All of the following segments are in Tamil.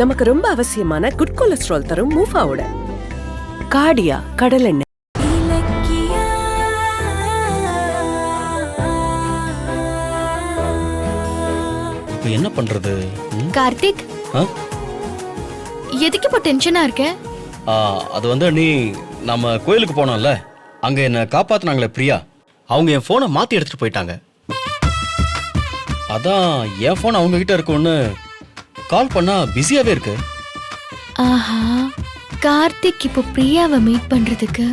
நமக்கு ரொம்ப அவசியமான குட் கொலஸ்ட்ரால் தரும் மூஃபாவோட கார்டியா கடலெண்ணெய். இப்போ என்ன பண்றது? கார்த்திக், எதுக்கு இப்போ டென்ஷனா இருக்க? அது வந்து நீ நம்ம கோயிலுக்கு போனோம்ல, அங்க என்ன காப்பாத்துனாங்களே பிரியா, அவங்க என் போனை மாத்தி எடுத்துட்டு போயிட்டாங்க. அதான் என் போன் அவங்க கிட்ட இருக்கும்னு கால் பண்ணா பிஸியாவே இருக்கு. ஆஹா, கார்த்திக் இப்போ பிரியாவை மீட் பண்றதுக்கு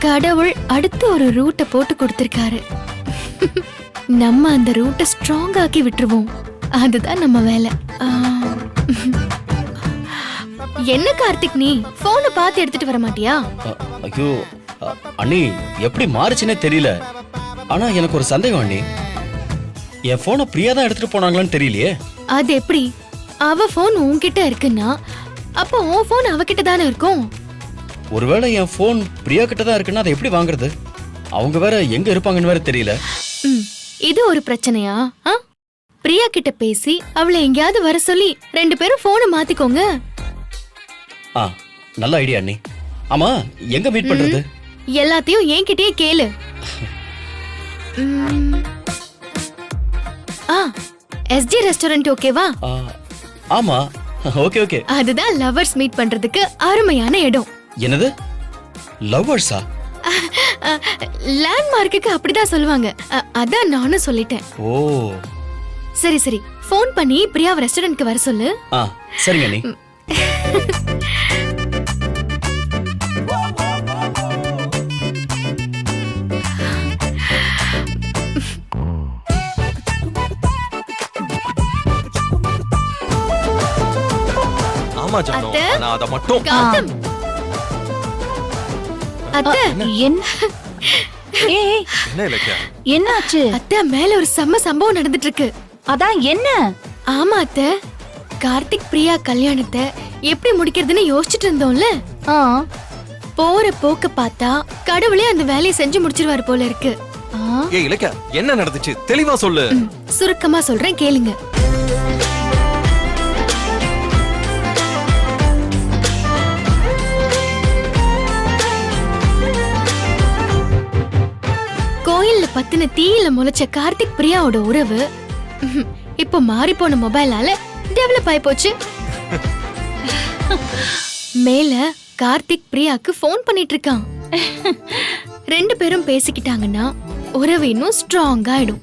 கடவுள் அடுத்து ஒரு ரூட்டை போட்டு கொடுத்திருக்காரு. நம்ம அந்த ரூட்டை ஸ்ட்ராங் ஆக்கி விட்டுருவோம். அதுதான் நம்ம வேலை. என்ன கார்த்திக், நீ போனை பார்த்து எடுத்துட்டு வர மாட்டியா? ஐயோ அண்ணி, எப்படி மாறுச்சுன்னே தெரியல. ஆனா எனக்கு ஒரு சந்தேகம் அண்ணி, என் போனை பிரியா தான் எடுத்துட்டு போனாங்களான்னு தெரியலையே. அது எப்படி? அவ போன் உன்கிட்ட இருக்குன்னா அப்போ உன் போன் அவகிட்ட தானே இருக்கும். ஒருவேளை என் போன் பிரியா கிட்ட தான் இருக்குன்னா அதை எப்படி வாங்குறது? அவங்க வேற எங்க இருப்பாங்கன்னு வேற தெரியல. இது ஒரு பிரச்சனையா? பிரியா கிட்ட பேசி அவளை எங்கயாவது வர சொல்லி 2 பேரும் போனை மாத்திக்கோங்க. நல்ல ஐடியா அண்ணி. ஆமா, எங்க மீட் பண்றது? எல்லாத்தையும் என்கிட்டயே கேளு. எஸ்ஜி ரெஸ்டாரண்ட் ஓகேவா? ஆமா, ஓகே ஓகே. அதுதான் லவர்ஸ் மீட் பண்றதுக்கு அருமையான இடம். என்னது லவர்ஸா? லேண்ட்மார்க்குக்கு அப்படிதான் சொல்லுவாங்க. அதான் நானும் சொல்லிட்டேன். ஓ சரி சரி, ஃபோன் பண்ணி பிரியாவை ரெஸ்டாரண்ட்க்கு வர சொல்லு. சரிங்க அண்ணி. ஆமா ஜானு, நான் அத மட்டும். அத்தை, என்ன இலக்கியா? என்னாச்சு? அத்தை, மேல ஒரு செம்ம சம்பவம் நடந்துட்டு இருக்கு. அதான் என்ன? ஆமா அத்தை, கார்த்திக் பிரியா கல்யாணத்தை எப்படி முடிக்கிறதுன்னு யோசிச்சுட்டு இருந்தோம்ல. போற போக்க பார்த்தா கடவுளே அந்த வேலையை செஞ்சு முடிச்சிருவாரு போல இருக்கு. ஏய் இலக்கியா, என்ன நடந்துச்சு தெளிவா சொல்லு. சுருக்கமா சொல்றேன், கேளுங்க. கோயில்ல பத்தின தீயில முளைச்ச கார்த்திக் பிரியாவோட உறவு இப்போ மாறி போன மொபைலால டெவலப் ஆயி போச்சு. மேல கார்த்திக் பிரியாக்கு போன் பண்ணிட்டு இருக்கான். 2 பேரும் பேசிக்கிட்டாங்கன்னா உறவு இன்னும் ஸ்ட்ராங் ஆயிடும்.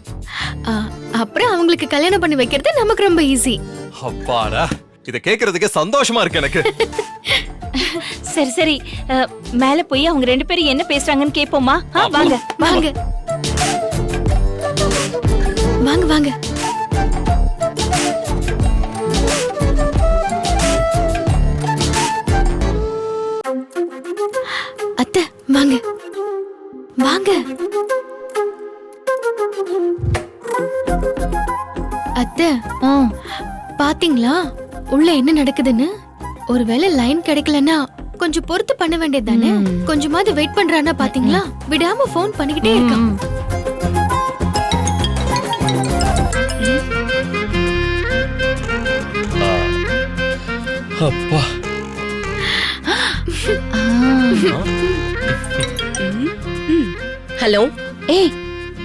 அப்புறம் அவங்களுக்கு கல்யாணம் பண்ணி வைக்கிறது நமக்கு ரொம்ப ஈஸி. அப்பாடா, இத கேக்குறதுக்கே சந்தோஷமா இருக்கு எனக்கு. சரி சரி, மேல போய் அவங்க 2 பேரும் என்ன பேசுறாங்கன்னு கேப்போமா? வாங்க வாங்க வாங்க வாங்க. அத்தை வாங்க வாங்க. அத்தை, பாத்தீங்களா உள்ள என்ன நடக்குதுன்னு? ஒருவேளை லைன் கிடைக்கலன்னா கொஞ்சம் பொறுத்து பண்ண வேண்டியது தானே. கொஞ்சமாவது வெயிட் பண்றானா பாத்தீங்களா? விடாம போன் பண்ணிக்கிட்டே இருக்கான். அப்பா, ஹலோ. ஏய்,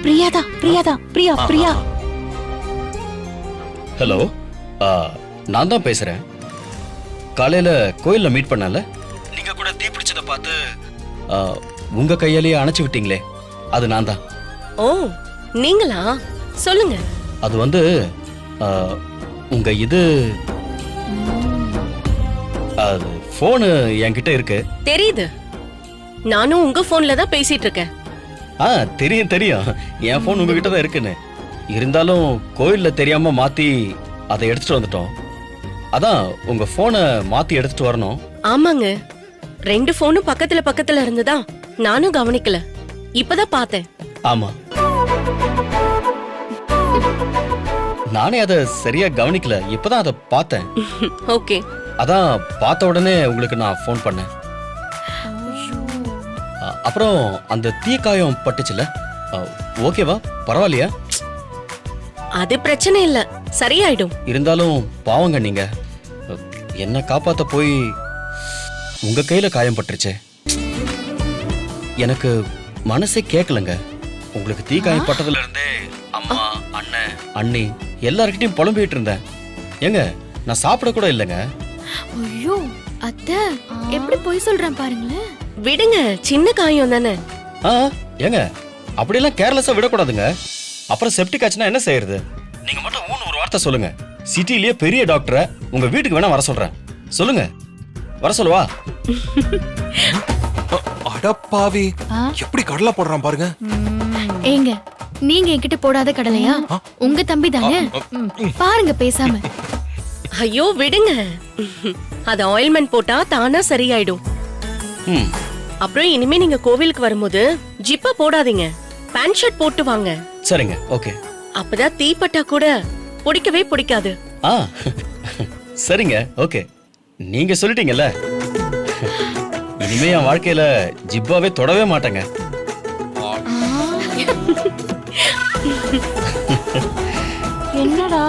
பிரியாதா பிரியாதா பிரியா பிரியா. ஹலோ, நான் தான் பேசுறேன். காலையில கோயில்ல மீட் பண்ணல, நீங்க கூட தீ பிடிச்சத பார்த்து உங்க கையாலேயே அணைச்சு விட்டீங்களே, அது நான் தான். ஓ, நீங்களா? சொல்லுங்க. அது வந்து உங்க இது அது போனு என்கிட்ட இருக்கு. தெரியுது, நானும் உங்க போன்ல தான் பேசிட்டு இருக்கேன். தெரியும் தெரியும், என் போன் உங்ககிட்ட தான் இருக்குன்னு. இருந்தாலும் கோயில்ல தெரியாம மாத்தி அதை எடுத்துட்டு வந்துட்டோம். அதான் உங்க போனை மாத்தி எடுத்துட்டு வரணும். ஆமாங்க, 2 போனும் பக்கத்துல பக்கத்துல இருந்ததா நானும் கவனிக்கல, இப்பதான் பார்த்தேன். ஆமா, நானே அதை சரியா கவனிக்கல, இப்பதான் அதை பார்த்தேன். ஓகே, அதான் பார்த்த உடனே உங்களுக்கு நான் ஃபோன் பண்ணேன். அப்புறம் அந்த தீக்காயம் பட்டுச்சுல, ஓகேவா? பரவாயில்லையா? அது பிரச்சனை இல்ல, சரியாயிடும். இருந்தாலும் பாவங்க நீங்க, என்ன காப்பாத்த போய் உங்க கையில காயம் பட்டுருச்சே. எனக்கு மனசே கேட்கலங்க. உங்களுக்கு தீ காயம் பட்டதுல இருந்தே அம்மா, அண்ணன், அண்ணி எல்லார்கிட்டயும் புலம்பிட்டு இருந்தேன். ஏங்க நான் சாப்பிட கூட இல்லைங்க. ஐயோ அத்தை எப்படி போய் சொல்றேன் பாருங்களேன். விடுங்க, சின்ன காயம் தானே. ஏங்க அப்படியெல்லாம் கேர்லெஸ்ஸா விடக்கூடாதுங்க. அப்புறம் செப்டிக் ஆச்சுன்னா என்ன செய்யறது? நீங்க மட்டும் ஊன்னு ஒரு வார்த்தை சொல்லுங்க. சிட்டிலேயே பெரிய டாக்டரை உங்க வீட்டுக்கு வேணா வர சொல்றேன். சொல்லுங்க, வர சொல்லுவா. அடப்பாவி, எப்படி கடலை போடுறான் பாருங்க. ஏங்க நீங்க என்கிட்ட போடாத கடலையா? உங்க தம்பி தானே, பாருங்க பேசாம. ஐயோ விடுங்க, அது ஆயில்மெண்ட் போட்டா தானா சரியாயிடும். ம், அப்புறம் இனிமே நீங்க கோவிலுக்கு வரும்போது ஜிப்பா போடாதீங்க, பேண்ட் ஷர்ட் போட்டு வாங்க. சரிங்க, ஓகே. அப்பதான் தீப்பட்டா கூட பிடிக்கவே பிடிக்காது. ஆ சரிங்க, ஓகே. நீங்க சொல்லிட்டீங்கல்ல, இனிமே என் வாழ்க்கையில ஜிப்பாவே தொடவே மாட்டேங்க. என்னடா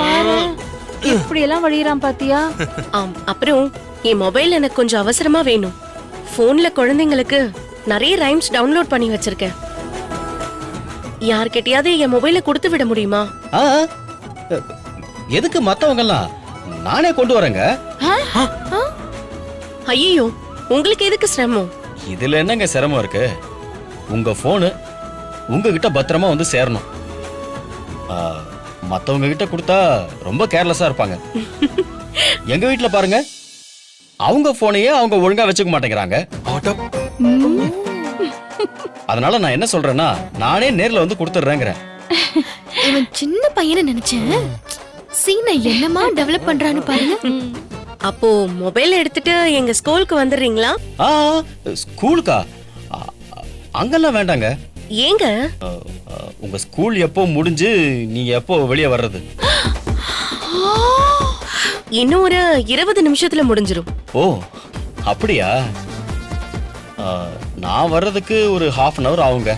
பாரு எப்படி எல்லாம் வழியறான் பாத்தியா? ஆம், அப்புறம் என் மொபைல் எனக்கு கொஞ்சம் அவசரமா வேணும். போன்ல குழந்தைங்களுக்கு நிறைய ரைம்ஸ் டவுன்லோட் பண்ணி வச்சிருக்கேன். யார்கிட்டயாவது என் மொபைலை கொடுத்து விட முடியுமா? ஆ, எதுக்கு மத்தவங்க எல்லாம், நானே கொண்டு வரேங்க. ஐயோ, உங்களுக்கு எதுக்கு சிரமம்? இதுல என்னங்க சிரமம் இருக்கு? உங்க போனு உங்ககிட்ட பத்திரமா வந்து சேரணும். மத்தவங்க கிட்ட கொடுத்தா ரொம்ப கேர்லெஸ்ஸா இருப்பாங்க. எங்க வீட்டுல பாருங்க, அவங்க போனையே அவங்க ஒழுங்கா வச்சுக்க மாட்டேங்கிறாங்க. அதனால நான் என்ன சொல்றேன்னா, நானே நேர்ல வந்து கொடுத்துடுறேங்கிறேன். இவன் சின்ன பையனை நினைச்சேன், சீனை என்னமா டெவலப் பண்றான்னு பாருங்க. அப்போ மொபைல் எடுத்துட்டு எங்க ஸ்கூலுக்கு வந்துடுறீங்களா? ஆ, ஸ்கூலுக்கா? அங்கெல்லாம் வேண்டாங்க. ஏங்க? உங்க ஸ்கூல் எப்போ முடிஞ்சு நீங்க எப்போ வெளியே வர்றது? இன்னும் ஒரு 20 நிமிஷத்துல முடிஞ்சிரும். ஓ அப்படியா? நான் வர்றதுக்கு ஒரு ½ அன் அவர் ஆகுங்க.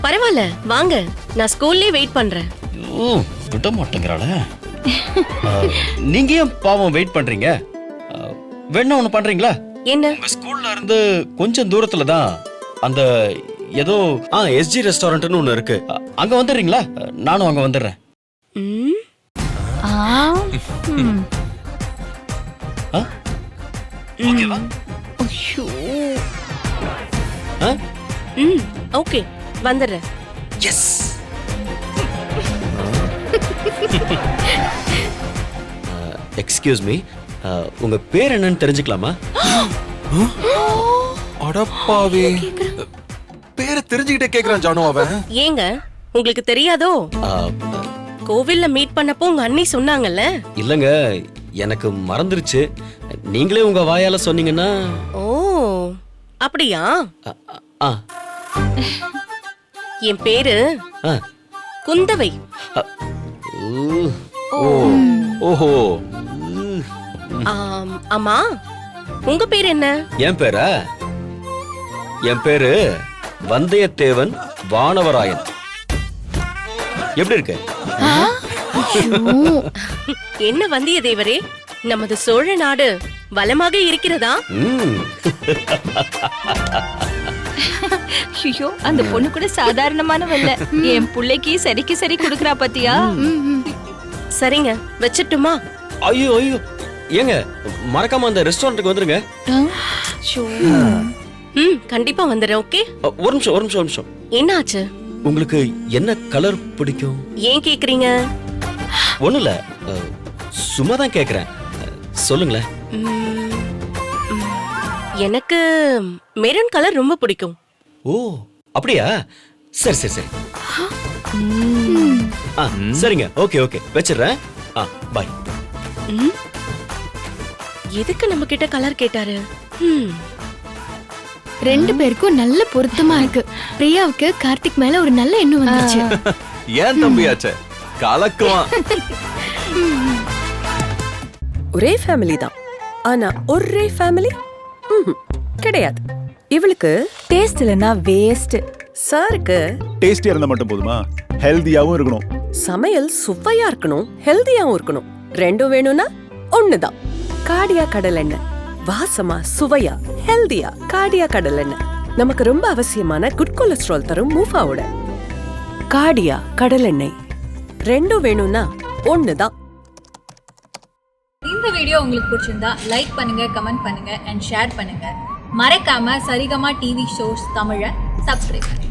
பரவாயில்ல, வாங்க, நான் ஸ்கூல்லே வெயிட் பண்றேன். ஐயோ, விட மாட்டேங்கிறாள. நீங்க ஏன் பாவம் வெயிட் பண்றீங்க? வேணா ஒண்ணு பண்றீங்களா? என்ன? உங்க ஸ்கூல்ல இருந்து கொஞ்சம் தூரத்துல தான் அந்த ஏதோ எஸ்ஜி ரெஸ்டாரண்ட்னு ஒண்ணு இருக்கு. அங்க வந்துடுறீங்களா? நானும் அங்க வந்துடுறேன். ஓகேவா? ஓகே, வந்துடுறேன். எஸ். எக்ஸ்கியூஸ் மீ, உங்க பேர் என்னன்னு தெரிஞ்சுக்கலாமா? அடப்பாவி, பேரை தெரிஞ்சுக்கிட்டே கேக்குறான் ஜானு அவன். ஏங்க, உங்களுக்கு தெரியாதோ? கோவில்ல மீட் பண்ணப்போ உங்க அண்ணி சொன்னாங்கல்ல. இல்லங்க, எனக்கு மறந்துருச்சு. நீங்களே உங்க வாயால சொன்னீங்கன்னா. ஓ அப்படியா? என் பேரு குந்தவை. ஓஹோ. ஆமா, உங்க பேர் என்ன? என் பேரா? என் பேரு வந்தியத்தேவன் வானவராயன். எப்படி இருக்கு? என்ன வந்தியத்தேவரே, நமது சோழ நாடு வளமாக இருக்கிறதா? ஐயோ, அந்த பொண்ணு கூட சாதாரணமானவல்ல. என் புள்ளைக்கு சரிக்கு சரி குடுக்கறா பாத்தியா? சரிங்க, வச்சிட்டுமா? ஐயோ ஐயோ, ஏங்க மறக்காம அந்த ரெஸ்டாரண்ட்டுக்கு வந்துருங்க. கண்டிப்பா வந்துடுறேன். ஓகே, ஒரு நிமிஷம். என்னாச்சு? உங்களுக்கு என்ன கலர் பிடிக்கும்? ஏன் கேக்குறீங்க? ஒண்ணும் இல்ல, சும்மா தான் கேக்குறேன். சொல்லுங்களேன். எனக்கு மெரூன் கலர் ரொம்ப பிடிக்கும். ஓ அப்படியா? சரி. சரிங்க, ஓகே, வச்சிடுறேன். பாய். எதுக்கு நம்ம கிட்ட கலர் கேட்டாரு? ரெண்டு பேருக்கும் நல்ல பொருத்தமா இருக்கு. பிரியாவுக்கு கார்த்திக் மேல ஒரு நல்ல எண்ணம் வந்துச்சு. ஏன் தம்பியாச்சே, கலக்குவான். ஒரே ஃபேமிலி தான், ஆனா ஒரே ஃபேமிலி கிடையாது. இவளுக்கு டேஸ்ட் இல்லைன்னா வேஸ்ட். சாருக்கு டேஸ்டியா இருந்தா மட்டும் போதுமா? ஹெல்தியாவும் இருக்கணும். சமையல் சுவையா இருக்கணும், ஹெல்தியாவும் இருக்கணும். ரெண்டும் வேணும்னா ஒண்ணுதான். காடியா கடலெண்ணெய், வாசமா சுவையா ஹெல்தியா. காடியா கடலெண்ணெய் நமக்கு ரொம்ப அவசியமான குட் கொலஸ்ட்ரால் தரும் மூஃபாவோட. காடியா கடலெண்ணெய், ரெண்டும் வேணும்னா ஒண்ணுதான். இந்த வீடியோ உங்களுக்கு பிடிச்சிருந்தா லைக் பண்ணுங்க, கமெண்ட் பண்ணுங்க அண்ட் ஷேர் பண்ணுங்க. மறக்காம சரிகமா டிவி ஷோஸ் தமிழை சப்ஸ்கிரைப் பண்ணுங்க.